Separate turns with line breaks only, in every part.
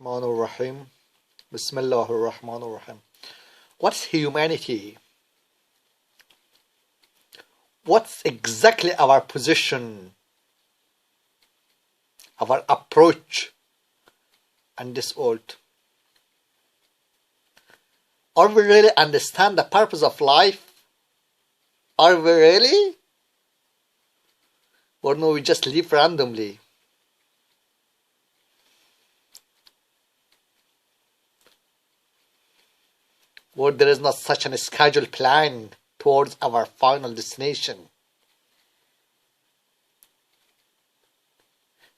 Rahim. Bismillahir Rahmanir Rahim. What's humanity? What's exactly our position, our approach in this world? Are we really understand the purpose of life? Are we really? Or no, we just live randomly? Or there is not such a scheduled plan towards our final destination?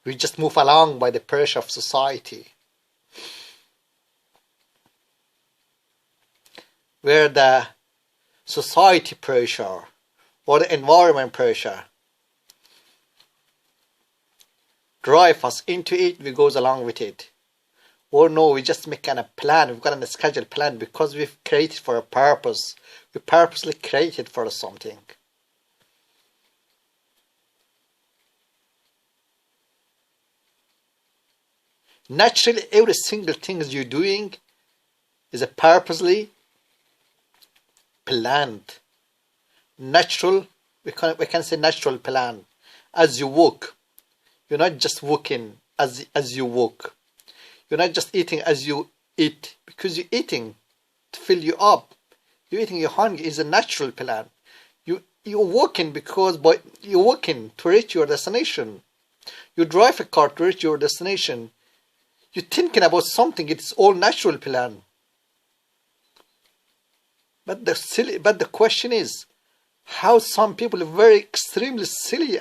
We just move along by the pressure of society, where the society pressure or the environment pressure drive us into it, we goes along with it. Or no, we just make a plan, we've got a scheduled plan because we've created for a purpose. We purposely created for something. Naturally, every single thing you're doing is a purposely planned. Natural, we can say natural plan. As you walk, you're not just walking as you walk. You're not just eating as you eat because you're eating to fill you up. You're eating your hunger is a natural plan. You're walking because you're walking to reach your destination. You drive a car to reach your destination. You're thinking about something. It's all natural plan. But the question is, how some people are very extremely silly.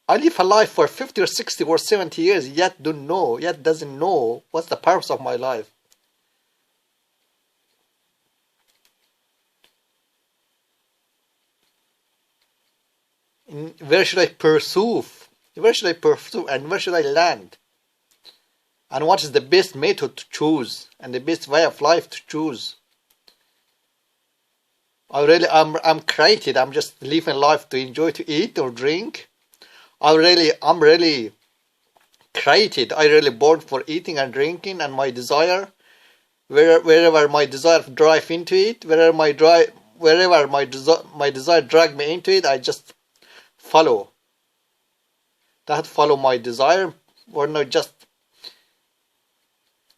I live a life for 50 or 60 or 70 years, yet doesn't know what's the purpose of my life. Where should I pursue? Where should I pursue and where should I land? And what is the best method to choose and the best way of life to choose? I'm created. I'm just living life to enjoy, to eat or drink. I'm really created. I really born for eating and drinking, and my desire, wherever my desire drive into it, wherever my desire drag me into it, I just follow. That follow my desire, or not just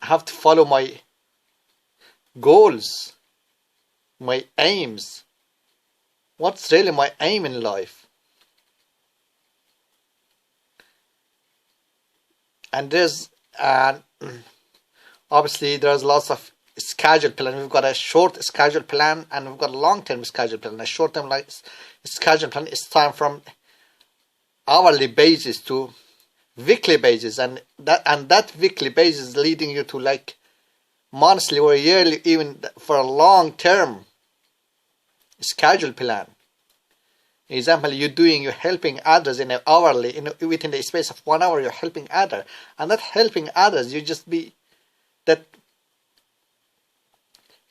have to follow my goals, my aims. What's really my aim in life? And obviously there's lots of scheduled plan. We've got a short scheduled plan and we've got a long-term scheduled plan. A short-term scheduled plan is time from hourly basis to weekly basis, and that weekly basis is leading you to like monthly or yearly, even for a long-term scheduled plan. Example, you're helping others in an hourly, within the space of 1 hour, you're helping others, and that helping others, it's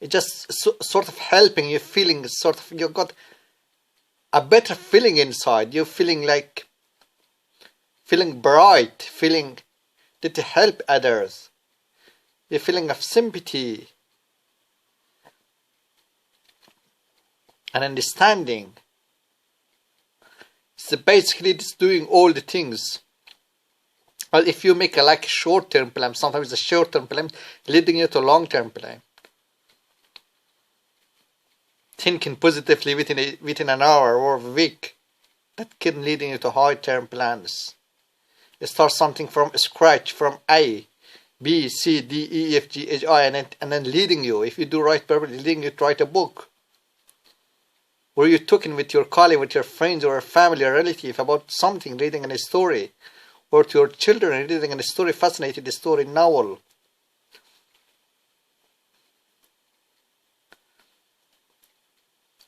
just sort of helping you, feeling sort of, you've got a better feeling inside. You're feeling bright, feeling that you help others. You're feeling of sympathy and understanding. So basically it's doing all the things. Well, if you make a short-term plan, sometimes a short-term plan leading you to a long-term plan. Thinking positively within an hour or a week, that can leading you to high-term plans. You start something from scratch, from A, B, C, D, E, F, G, H, I, and then leading you, if you do right purpose, leading you to write a book. Or you're talking with your colleague, with your friends or a family or relative about something, reading a story. Or to your children, reading a story, fascinating story, novel.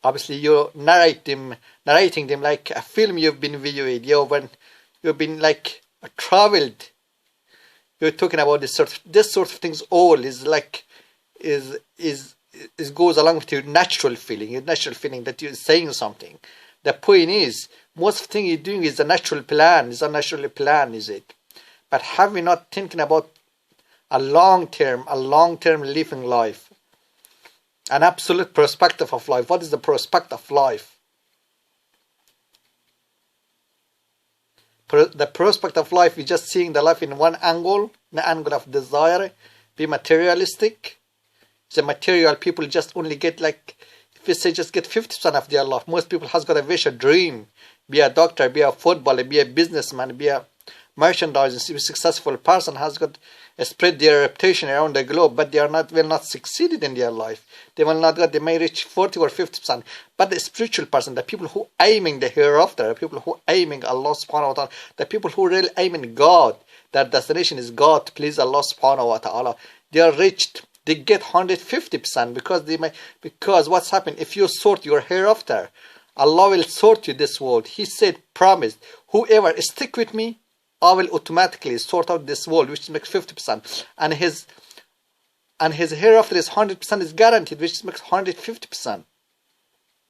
Obviously, you're narrating them like a film you've been viewing. You've been traveled. You're talking about this sort of things. All is goes along with your natural feeling that you're saying something. The point is, most of the thing you're doing is a natural plan. It's a natural plan, is it? But have we not thinking about a long term living life? An absolute perspective of life. What is the perspective of life? The perspective of life is just seeing the life in one angle, the angle of desire, be materialistic. The material people just only get, like, if we say just get 50% of their life. Most people has got a wish, a dream, be a doctor, be a footballer, be a businessman, be a merchandising, be a successful person, has got spread their reputation around the globe, but they are not will not succeed in their life. They will not get, they may reach 40 or 50%. But the spiritual person, the people who aiming the hereafter, the people who aiming Allah subhanahu wa ta'ala, the people who really aiming God, their destination is God, to please Allah subhanahu wa ta'ala, they are reached, they get 150% because what's happened, if you sort your hereafter, Allah will sort you this world. He said, promised, whoever stick with me, I will automatically sort out this world, which makes 50%, and his hereafter is 100% is guaranteed, which makes 150%.